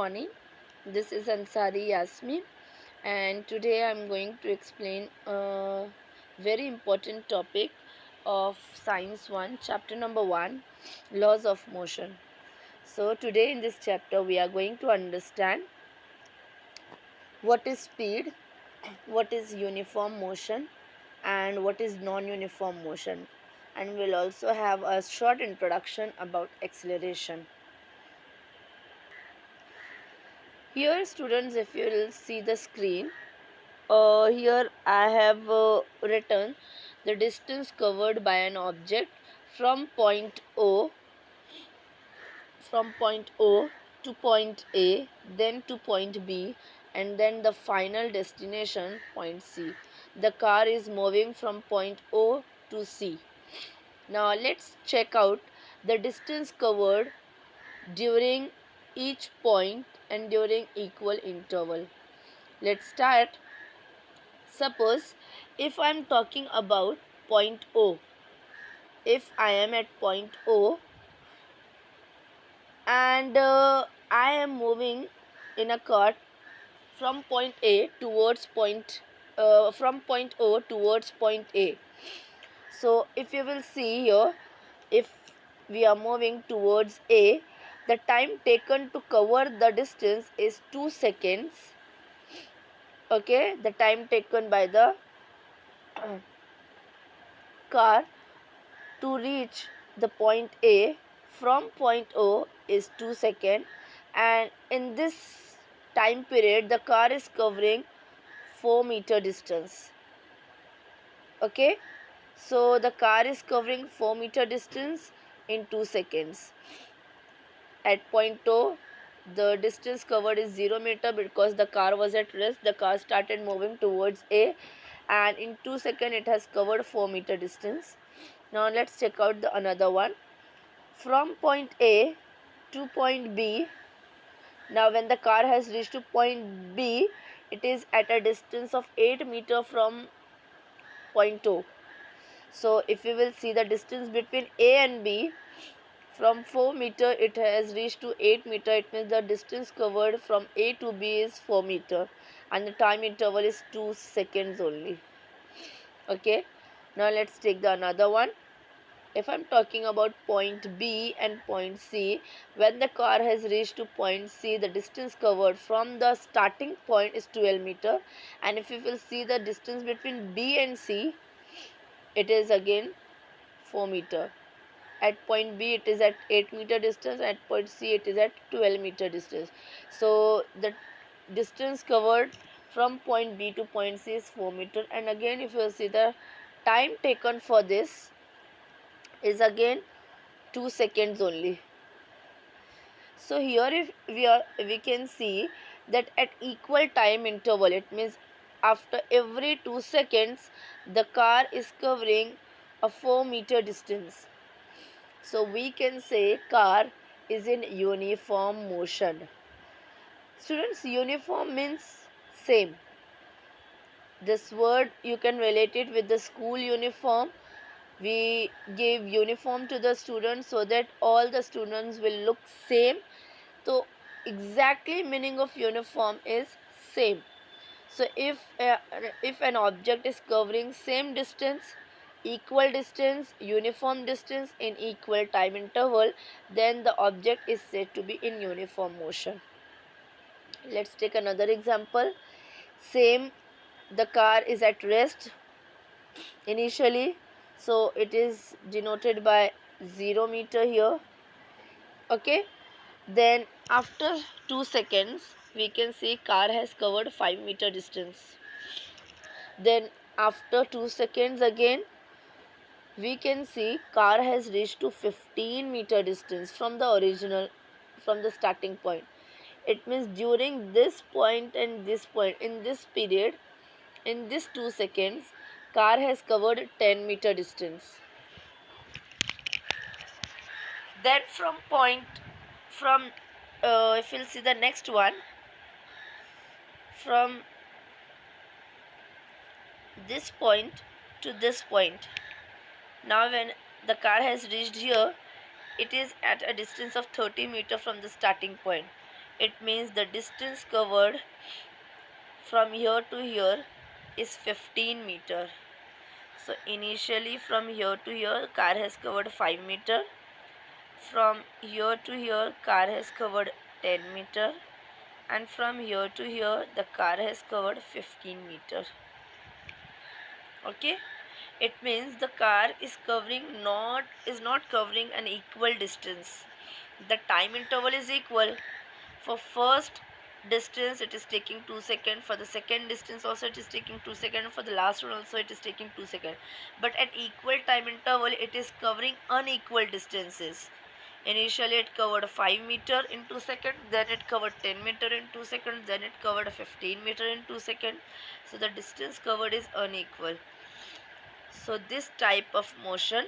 morning. This is Ansari Yasmin, and today I'm going to explain a very important topic of Science 1, chapter number 1, Laws of Motion. So, today in this chapter, we are going to understand what is speed, what is uniform motion, and what is non uniform motion. And we'll also have a short introduction about acceleration. Here, students, if you will see the screen, here I have written the distance covered by an object from point O to point A, then to point B, and then the final destination point C. The car is moving from point O to C. Now let's check out the distance covered during each point and during equal interval. Let's start. Suppose if I am talking about point O, if I am at point O and I am moving in a car from point A towards from point O towards point A. So if you will see here, if we are moving towards A, the time taken to cover the distance is 2 seconds. Okay, the time taken by the car to reach the point A from point O is 2 seconds, and in this time period the car is covering 4-meter distance. Okay, so the car is covering 4-meter distance in 2 seconds. At point O, the distance covered is 0 meter because the car was at rest. The car started moving towards A, and in 2 seconds it has covered 4-meter distance. Now let's check out the another one. From point A to point B. Now when the car has reached to point B, it is at a distance of 8 meter from point O. So if we will see the distance between A and B, from 4 meter it has reached to 8 meter. It means the distance covered from A to B is 4 meter, and the time interval is 2 seconds only. Okay, now let's take the another one. If I'm talking about point B and point C, when the car has reached to point C, the distance covered from the starting point is 12 meter, and if you will see the distance between B and C, it is again 4 meter. At point B it is at 8 meter distance, at point C it is at 12 meter distance. So the distance covered from point B to point C is 4 meter, and again if you see the time taken for this is again 2 seconds only. So here if we can see that at equal time interval, it means after every 2 seconds the car is covering a 4-meter distance. So we can say car is in uniform motion. Students, uniform means same. This word you can relate it with the school uniform. We give uniform to the students so that all the students will look same. So exactly meaning of uniform is same. So if an object is covering same distance, equal distance, uniform distance in equal time interval, then the object is said to be in uniform motion. Let's take another example. Same, the car is at rest initially, so it is denoted by 0 meter here. Okay, then after 2 seconds we can see car has covered 5-meter distance. Then after 2 seconds again we can see car has reached to 15-meter distance from the starting point. It means during this point and this point, in this period, in this 2 seconds, car has covered 10-meter distance. Then from if you'll see the next one, from this point to this point. Now when the car has reached here, it is at a distance of 30 meter from the starting point. it means the distance covered from here to here is 15 meter. So initially from here to here car has covered 5 meter. From here to here car has covered 10 meter, and from here to here the car has covered 15 meter. Okay, it means the car is not covering an equal distance. The time interval is equal. For first distance it is taking 2 seconds, for the second distance also it is taking 2 seconds, for the last one also it is taking 2 seconds, but at equal time interval it is covering unequal distances. Initially it covered 5 meter in 2 seconds, then it covered 10 meter in 2 seconds, then it covered 15 meter in 2 seconds. So the distance covered is unequal. So this type of motion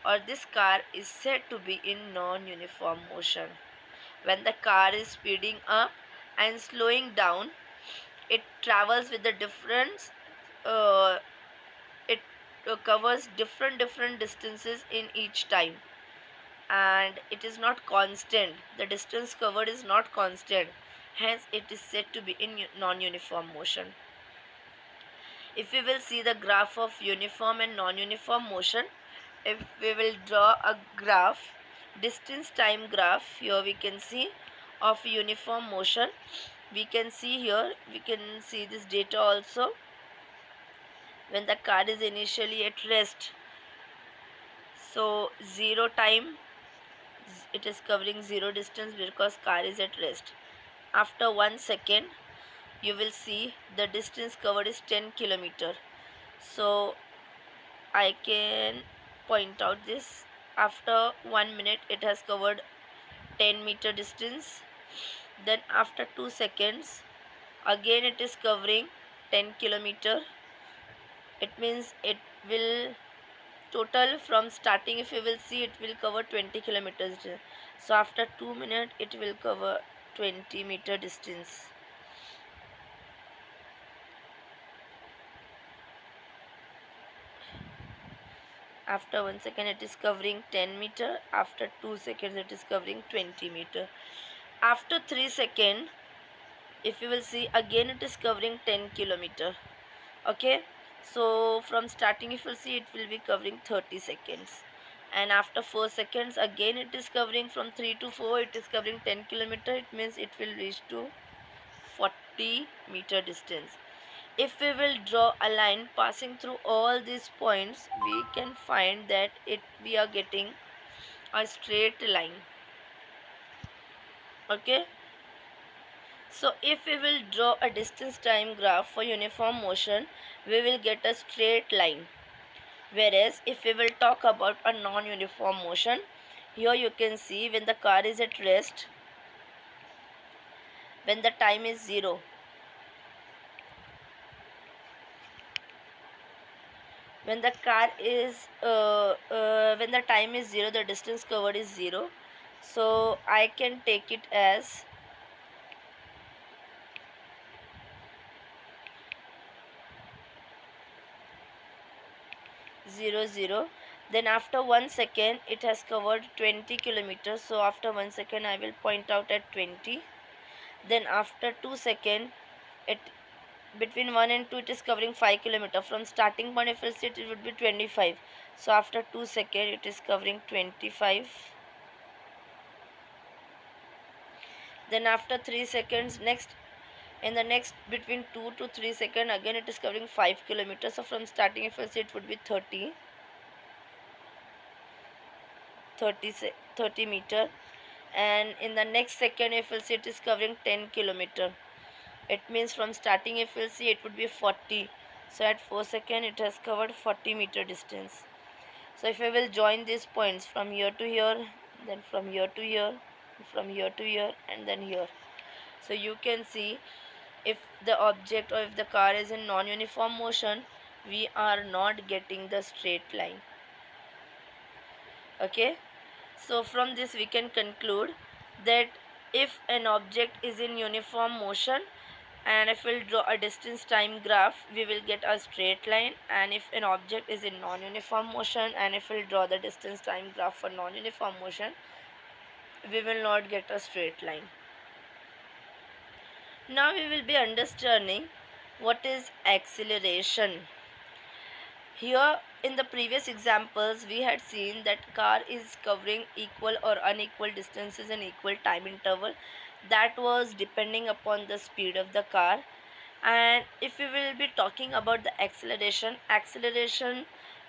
or this car is said to be in non-uniform motion. When the car is speeding up and slowing down, it travels with the difference. It covers different distances in each time, and it is not constant. The distance covered is not constant. Hence, it is said to be in non-uniform motion. If we will see the graph of uniform and non-uniform motion, if we will draw a graph, distance time graph, here we can see of uniform motion. We can see here, we can see this data also. When the car is initially at rest, so 0 time, it is covering 0 distance because car is at rest. After 1 second, you will see the distance covered is 10 kilometer. So I can point out this. After 1 minute it has covered 10 meter distance. Then after 2 seconds again it is covering 10 kilometer. It means it will total from starting, if you will see, it will cover 20 kilometers. So after 2 minutes it will cover 20 meter distance. After 1 second it is covering 10 meter. After 2 seconds it is covering 20 meter. After 3 seconds, if you will see, again it is covering 10 kilometer. Okay, so from starting, if you will see, it will be covering 30 seconds. And after 4 seconds again it is covering from 3 to 4, it is covering 10 kilometer. It means it will reach to 40 meter distance. If we will draw a line passing through all these points, we can find that we are getting a straight line. Okay, so if we will draw a distance time graph for uniform motion, we will get a straight line. Whereas if we will talk about a non-uniform motion, here you can see when the car is at rest, when the time is 0, when the car is when the time is 0, the distance covered is 0. So I can take it as 0 0. Then after 1 second it has covered 20 kilometers. So after 1 second I will point out at 20. Then after 2 second, it between 1 and 2 it is covering 5 kilometer. From starting point, if you see, it would be 25. So after 2 second it is covering 25. Then after 3 seconds, next in the next between 2 to 3 second, again it is covering 5 kilometers. So from starting, if you see, it would be 30 meter. And in the next second, if you see, it is covering 10 kilometer. It means from starting, if you see, it would be 40. So at 4 seconds it has covered 40 meter distance. So if I will join these points from here to here, then from here to here, from here to here, and then here, so you can see, if the object or if the car is in non-uniform motion, we are not getting the straight line. Okay, so from this we can conclude that if an object is in uniform motion, and if we'll draw a distance time graph, we will get a straight line. And if an object is in non-uniform motion, and if we'll draw the distance time graph for non-uniform motion, we will not get a straight line. Now we will be understanding what is acceleration. Here in the previous examples we had seen that car is covering equal or unequal distances in equal time interval, that was depending upon the speed of the car. And if we will be talking about the acceleration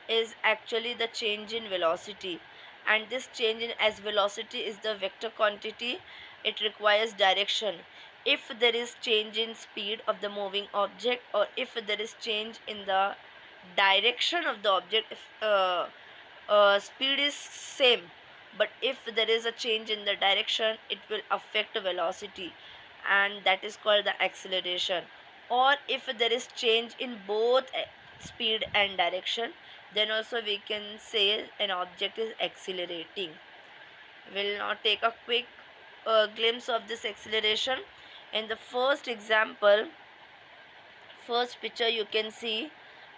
is actually the change in velocity, and this change in as velocity is the vector quantity, it requires direction. If there is change in speed of the moving object, or if there is change in the direction of the object, if speed is same, but if there is a change in the direction, it will affect velocity, and that is called the acceleration. Or if there is change in both speed and direction, then also we can say an object is accelerating. We'll now take a quick glimpse of this acceleration. In the first picture you can see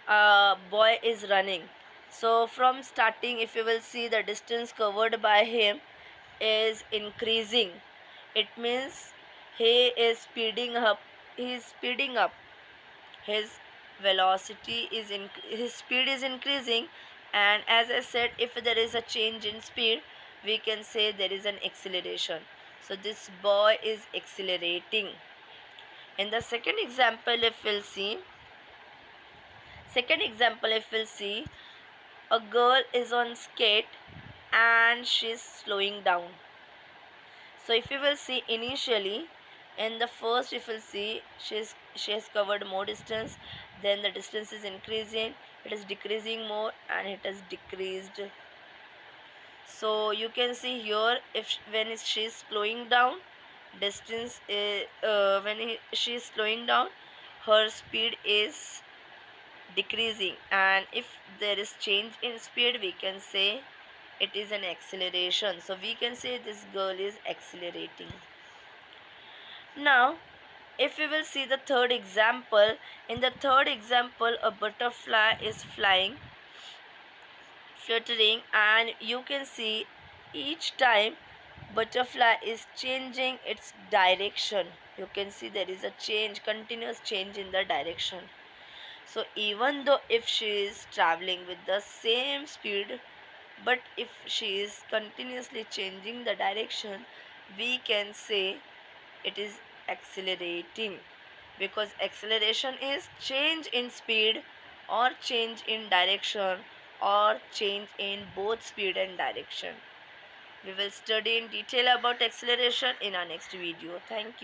a boy is running. So from starting, if you will see, the distance covered by him is increasing. It means he is speeding up. He is speeding up. His his speed is increasing, and as I said, if there is a change in speed, we can say there is an acceleration. So this boy is accelerating. In the second example if we'll see, a girl is on skate and she's slowing down. So if you will see, initially in the first, if you will see, she has covered more distance, then the distance is increasing, it is decreasing more, and it has decreased. So you can see here, if when she is slowing down, she is slowing down, her speed is decreasing, and if there is change in speed, we can say it is an acceleration. So we can say this girl is accelerating. Now if we will see the third example, in the third example a butterfly is fluttering, and you can see each time butterfly is changing its direction. You can see there is a continuous change in the direction. So even though if she is traveling with the same speed, but if she is continuously changing the direction, we can say it is accelerating, because acceleration is change in speed or change in direction or change in both speed and direction. We will study in detail about acceleration in our next video. Thank you.